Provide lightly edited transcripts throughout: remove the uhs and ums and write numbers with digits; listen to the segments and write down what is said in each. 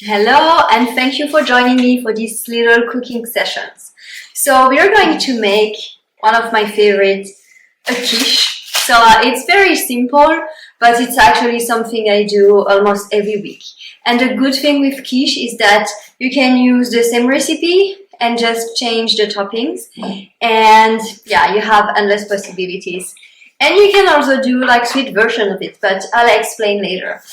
Hello, and thank you for joining me for these little cooking sessions. So we are going to make one of my favorites, a quiche. So it's very simple, but it's actually something I do almost every week. And the good thing with quiche is that you can use the same recipe and just change the toppings. And yeah, you have endless possibilities. And you can also do like sweet version of it, but I'll explain later.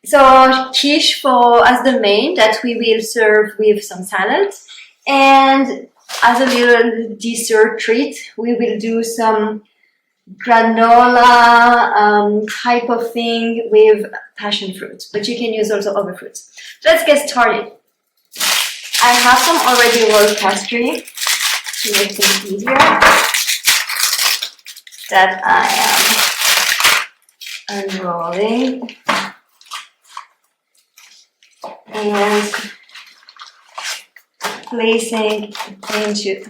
So quiche as the main that we will serve with some salad, and as a little dessert treat we will do some granola type of thing with passion fruit, but you can use also other fruits. Let's get started. I have some already rolled pastry to make things easier that I am unrolling. And placing into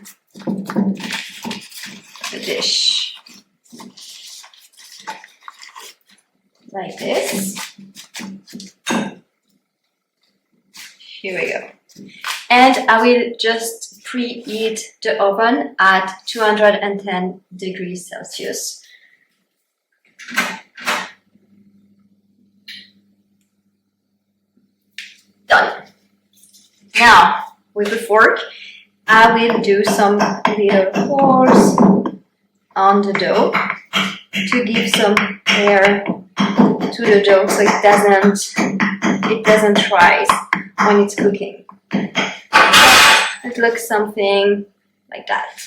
the dish like this. Here we go. And I will just preheat the oven at 210 degrees Celsius. Done. Now, with a fork, I will do some little holes on the dough to give some air to the dough so it doesn't rise when it's cooking. It looks something like that.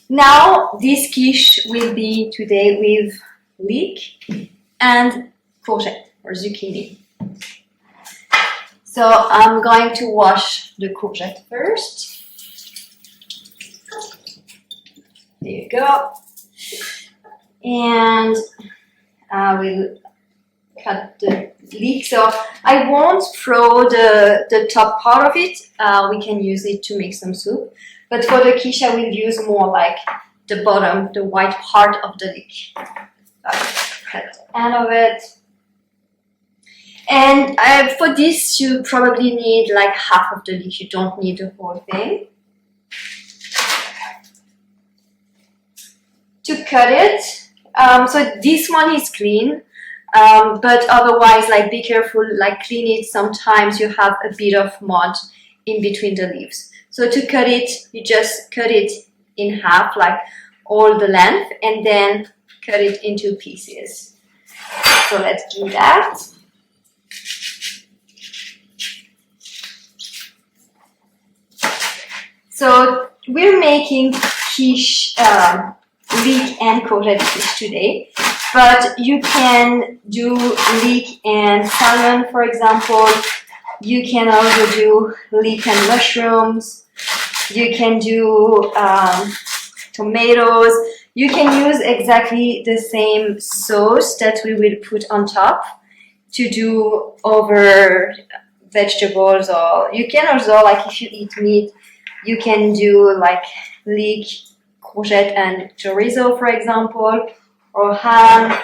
Now, this quiche will be today with leek and courgette or zucchini. So I'm going to wash the courgette first. There you go. And I will cut the leek. So I won't throw the top part of it. We can use it to make some soup. But for the quiche, I will use more like the bottom, the white part of the leek. Cut the end of it. And for this, you probably need like half of the leek. You don't need the whole thing. To cut it, so this one is clean, but otherwise, like be careful, like clean it. Sometimes you have a bit of mud in between the leaves. So to cut it, you just cut it in half, like all the length, and then cut it into pieces. So let's do that. So we're making quiche, leek and courgette quiche today, but you can do leek and salmon, for example. You can also do leek and mushrooms. You can do tomatoes. You can use exactly the same sauce that we will put on top to do over vegetables, or you can also, like if you eat meat, you can do like leek, courgette and chorizo, for example, or ham.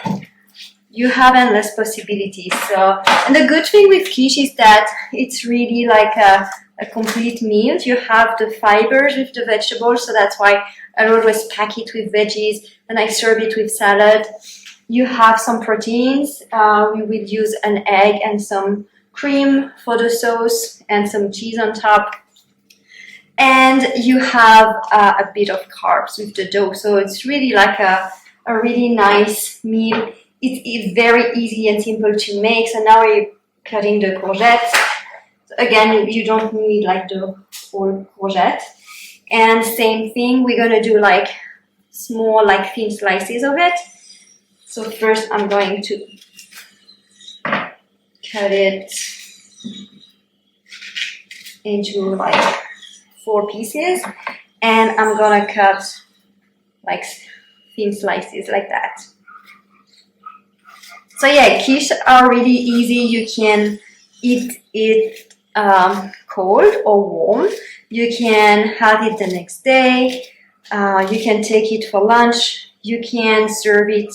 You have endless possibilities. So, and the good thing with quiche is that it's really like a complete meal. You have the fibers with the vegetables, so that's why I always pack it with veggies and I serve it with salad. You have some proteins. We will use an egg and some cream for the sauce and some cheese on top. And you have a bit of carbs with the dough. So it's really like a really nice meal. It's very easy and simple to make. So now we're cutting the courgettes. So again, you don't need like the whole courgette. And same thing, we're gonna do like small, like thin slices of it. So first I'm going to cut it into like 4 pieces, and I'm gonna cut like thin slices like that. So yeah, quiche are really easy. You can eat it cold or warm. You can have it the next day. You can take it for lunch. You can serve it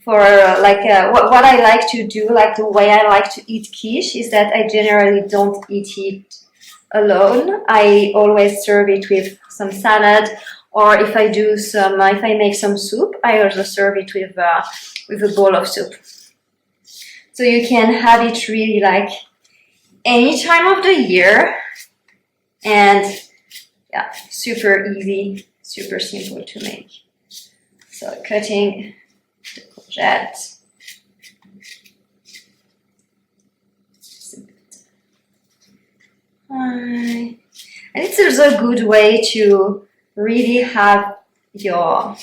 what I like to do, like the way I like to eat quiche is that I generally don't eat it alone. I always serve it with some salad, or if I make some soup, I also serve it with a bowl of soup. So you can have it really like any time of the year, and yeah, super easy, super simple to make. So cutting the courgette. And it's also a good way to really have your,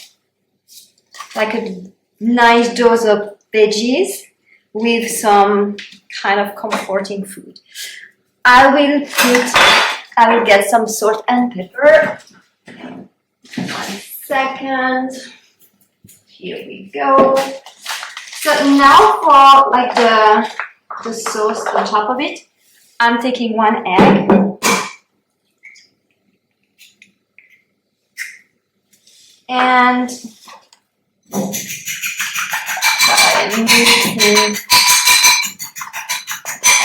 like a nice dose of veggies with some kind of comforting food. I will get some salt and pepper. 1 second. Here we go. So now for like the sauce on top of it, I'm taking 1 egg. And mixing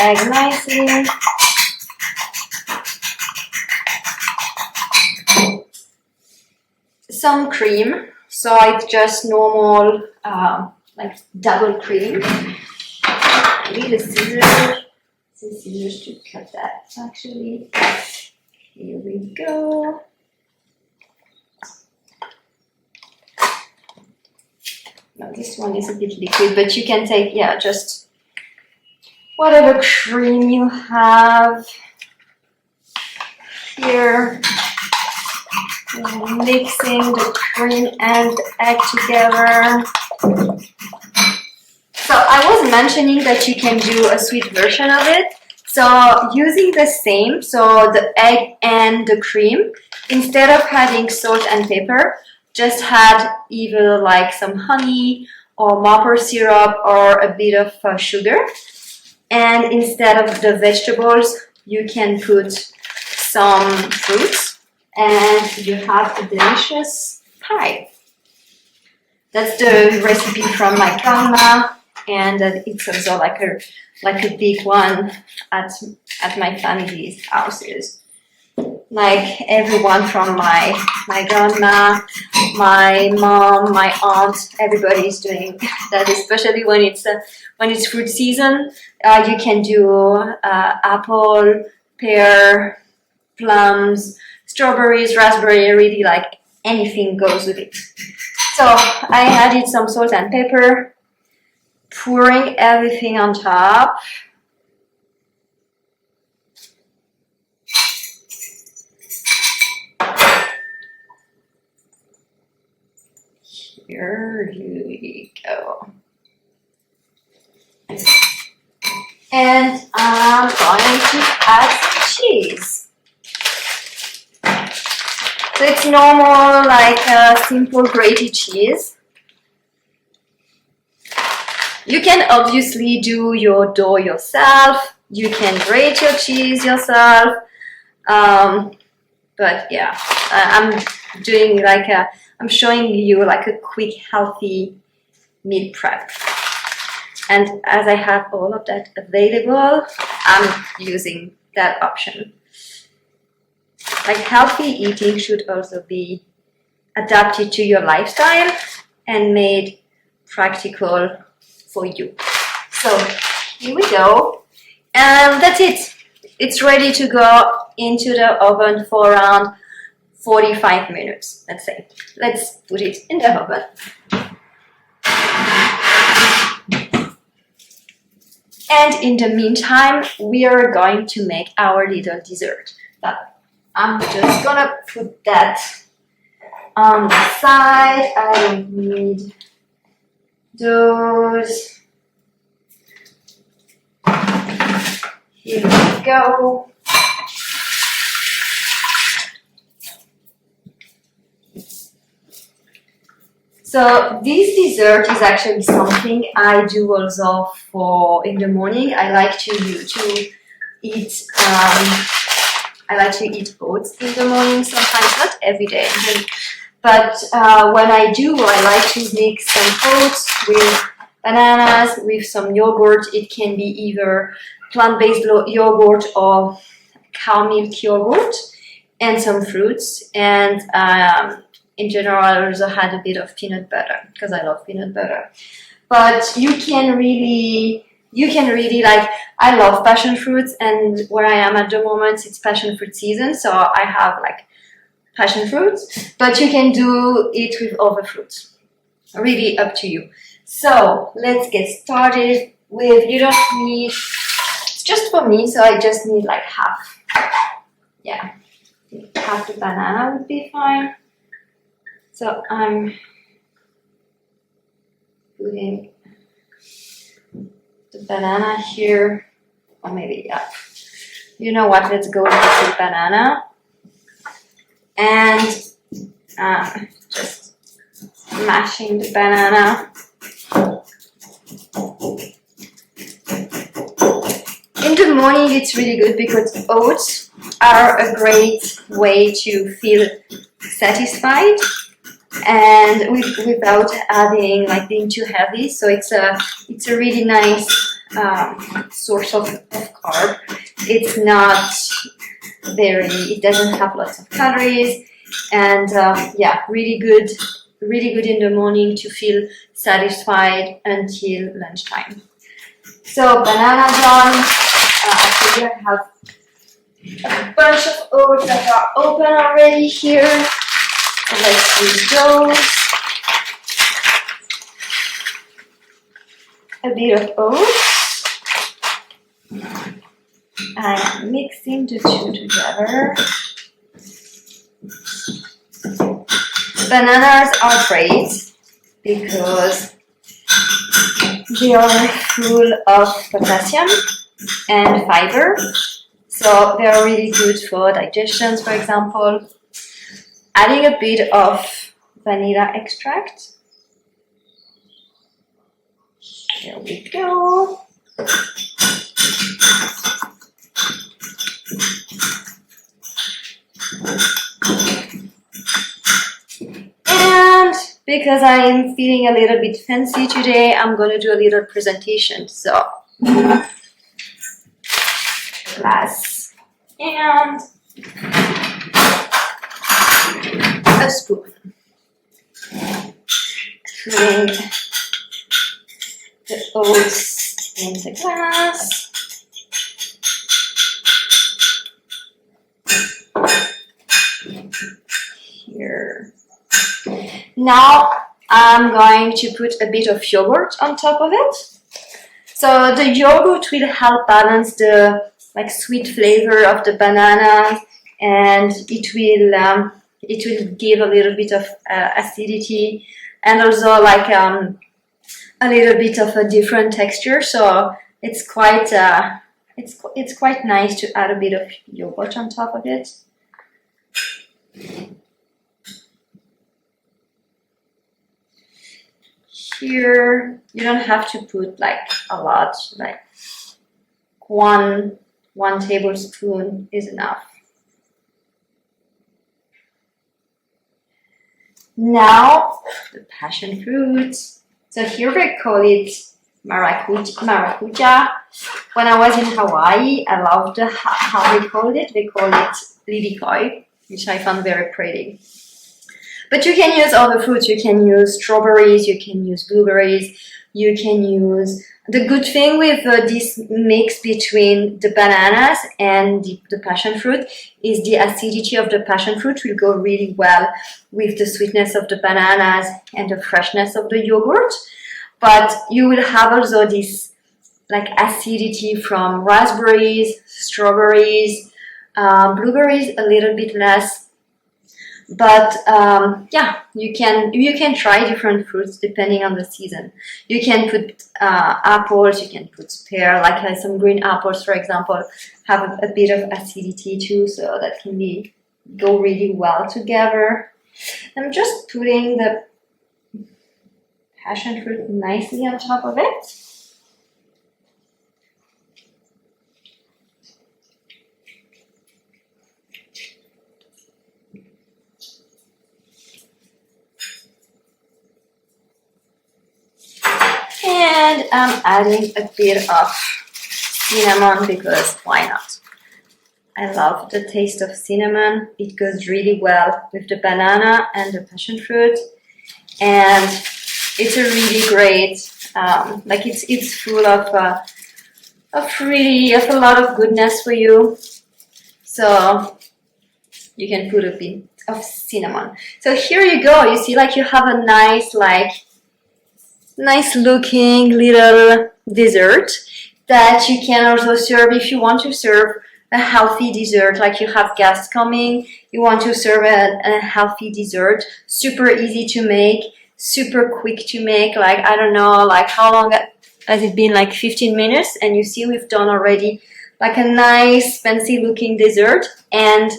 egg nicely. Some cream, so it's just normal, like double cream. I need a scissors to cut that actually. Here we go. No, this one is a bit liquid, but you can take, yeah, just whatever cream you have. Here, mixing the cream and the egg together. So I was mentioning that you can do a sweet version of it. So using the same, so the egg and the cream, instead of adding salt and pepper, just add either like some honey or maple syrup or a bit of sugar. And instead of the vegetables, you can put some fruits and you have a delicious pie. That's the recipe from my grandma, and it's also like a big one at my family's houses. Like everyone from my grandma, my mom, my aunt, everybody is doing that, especially when it's fruit season. You can do apple, pear, plums, strawberries, raspberry, really like anything goes with it. So I added some salt and pepper, pouring everything on top. Here we go. And I'm going to add some cheese. So it's normal, like a simple grated cheese. You can obviously do your dough yourself. You can grate your cheese yourself. But yeah, I'm showing you like a quick, healthy meal prep. And as I have all of that available, I'm using that option. Like healthy eating should also be adapted to your lifestyle and made practical for you. So here we go. And that's it. It's ready to go into the oven for around 45 minutes, let's say. Let's put it in the oven. And in the meantime, we are going to make our little dessert. But I'm just gonna put that on the side. I don't need those. Here we go. So this dessert is actually something I do also for in the morning. I like to eat oats in the morning, sometimes not every day. But when I do, I like to mix some oats with bananas with some yogurt. It can be either plant-based yogurt or cow milk yogurt, and some fruits. And in general, I also had a bit of peanut butter because I love peanut butter. But you can really like, I love passion fruits, and where I am at the moment, it's passion fruit season, so I have like passion fruits, but you can do it with other fruits. Really up to you. So let's get started with, you don't need, it's just for me, so I just need like half. Yeah, half the banana would be fine. So I'm putting the banana here, or maybe, yeah. You know what, let's go with the banana. And just mashing the banana. In the morning it's really good because oats are a great way to feel satisfied and without having like being too heavy. So it's a really nice source of carb. It's not it doesn't have lots of calories, and yeah, really good in the morning to feel satisfied until lunchtime. So banana done. Actually, I have a bunch of oats that are open already here. So let's use those. A bit of oats. I'm mixing the two together. Bananas are great because they are full of potassium and fiber, so they are really good for digestion, for example. Adding a bit of vanilla extract. There we go. And because I'm feeling a little bit fancy today, I'm going to do a little presentation. So, glass and a spoon. Putting the oats in the glass. Here. Now I'm going to put a bit of yogurt on top of it. So the yogurt will help balance the like sweet flavor of the banana, and it will give a little bit of acidity, and also like a little bit of a different texture. So it's quite it's quite nice to add a bit of yogurt on top of it. Here, you don't have to put like a lot, like one tablespoon is enough. Now, the passion fruit. So here we call it maracuja. When I was in Hawaii, I loved how they called it. They call it lilikoi, which I found very pretty. But you can use other fruits. You can use strawberries, you can use blueberries, you can use... The good thing with this mix between the bananas and the passion fruit is the acidity of the passion fruit will go really well with the sweetness of the bananas and the freshness of the yogurt. But you will have also this like acidity from raspberries, strawberries, blueberries a little bit less. But yeah, you can try different fruits depending on the season. You can put apples, you can put pear, like some green apples, for example, have a bit of acidity too, so that can go really well together. I'm just putting the passion fruit nicely on top of it. And I'm adding a bit of cinnamon because why not? I love the taste of cinnamon. It goes really well with the banana and the passion fruit, and it's a really great, like it's full of a lot of goodness for you. So you can put a bit of cinnamon. So here you go. You see, like you have a nice, nice looking little dessert that you can also serve if you want to serve a healthy dessert, like you have guests coming, you want to serve a healthy dessert. Super easy to make, super quick to make. Like, I don't know, like how long has it been? Like 15 minutes, and you see we've done already like a nice fancy looking dessert and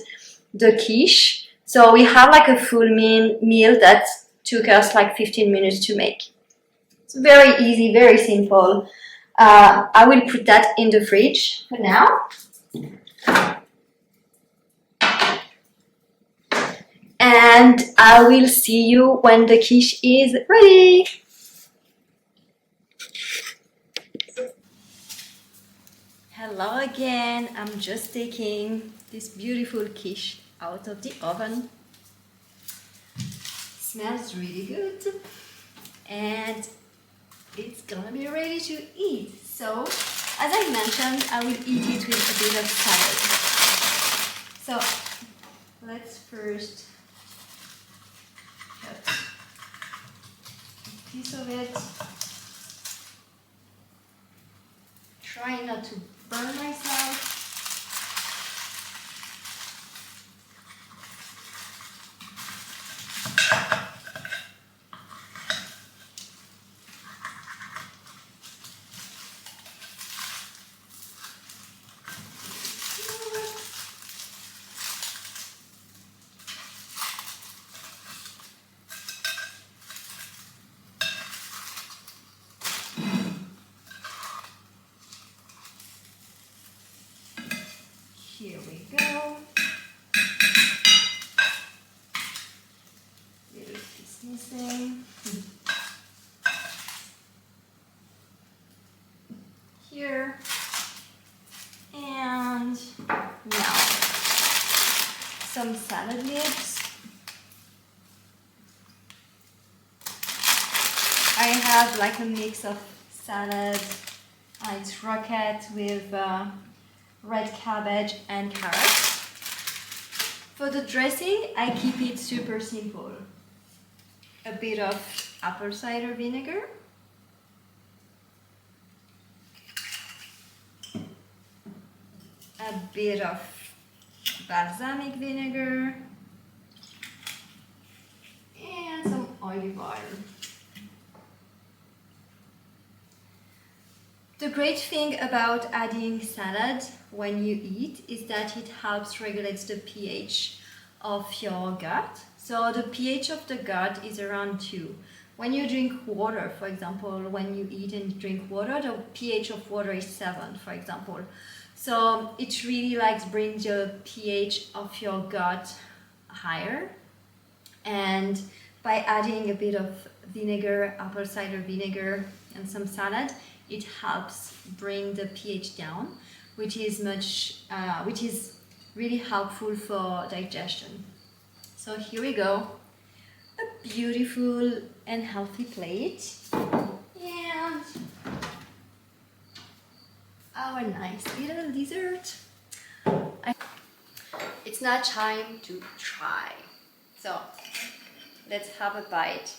the quiche. So we have like a full meal that took us like 15 minutes to make. It's very easy, very simple. I will put that in the fridge for now. And I will see you when the quiche is ready. Hello again. I'm just taking this beautiful quiche out of the oven. Smells really good. And it's gonna be ready to eat. So, as I mentioned, I will eat it with a bit of salad. So, let's first cut a piece of it. Try not to burn myself. Here we go. Little piece missing. Here. And now some salad leaves. I have like a mix of salad. It's rocket with red cabbage and carrots. For the dressing, I keep it super simple. A bit of apple cider vinegar, a bit of balsamic vinegar, and some olive oil. The great thing about adding salad when you eat is that it helps regulate the pH of your gut. So the pH of the gut is around 2. When you drink water, for example, when you eat and drink water, the pH of water is 7, for example. So it really brings the pH of your gut higher. And by adding a bit of vinegar, apple cider vinegar, and some salad, it helps bring the pH down, which is really helpful for digestion. So here we go, a beautiful and healthy plate, and our nice little dessert. It's now time to try. So let's have a bite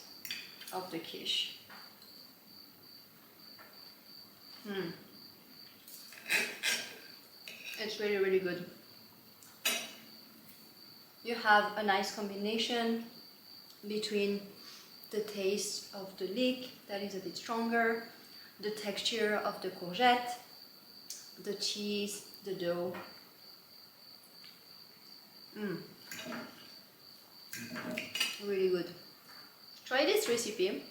of the quiche. It's really, really good. You have a nice combination between the taste of the leek that is a bit stronger, the texture of the courgette, the cheese, the dough. Really good. Try this recipe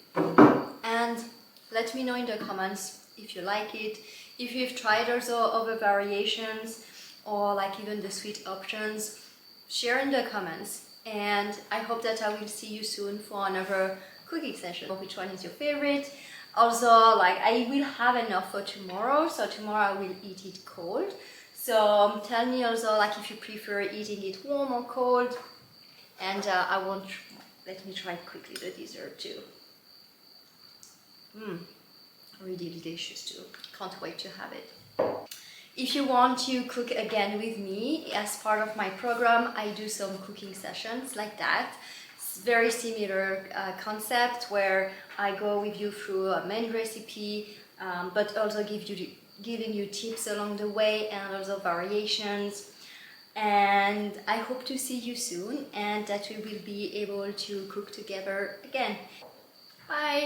and let me know in the comments if you like it, if you've tried also other variations or like even the sweet options. Share in the comments, and I hope that I will see you soon for another cooking session. Which one is your favorite? Also, like, I will have enough for tomorrow, so tomorrow I will eat it cold. So tell me also, like, if you prefer eating it warm or cold. And I won't. Let me try quickly the dessert too. Really delicious too. Can't wait to have it. If you want to cook again with me, as part of my program, I do some cooking sessions like that. It's very similar concept where I go with you through a main recipe, but also giving you tips along the way and also variations. And I hope to see you soon and that we will be able to cook together again. Bye!